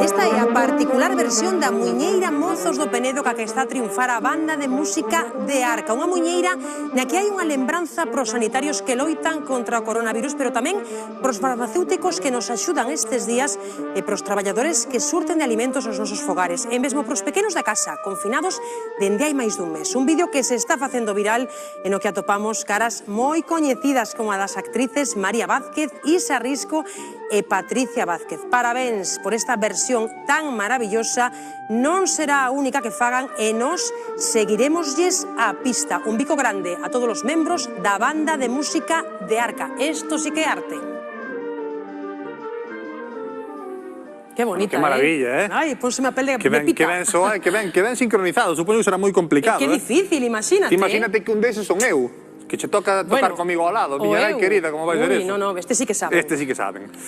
Esta é a particular versión da muiñeira Mozos do Penedo ca que está a triunfar a banda de música de Arca. Unha muiñeira na que hai unha lembranza pros sanitarios que loitan contra o coronavirus, pero tamén pros farmacéuticos que nos axudan estes días e pros traballadores que surten de alimentos aos nosos fogares, e mesmo pros pequenos da casa, confinados dende hai máis dun mes. Un vídeo que se está facendo viral e no que atopamos caras moi coñecidas como a das actrices María Vázquez, Isa Risco e Patricia Vázquez. Parabéns por esta versión tan maravillosa, non será a única que fagan e nós seguiremoslles a pista. Un bico grande a todos os membros da banda de música de Arca. Esto sí que é arte. Qué bonita, qué maravilla, Ay, pónseme a pele de pita. Que ben sincronizado, supoño que será moi complicado. Que difícil, imagínate. Imagínate que un deses son eu, que che toca tocar comigo ao lado, miña nai querida, como vai ser eso? No, este sí que saben. Este sí que saben.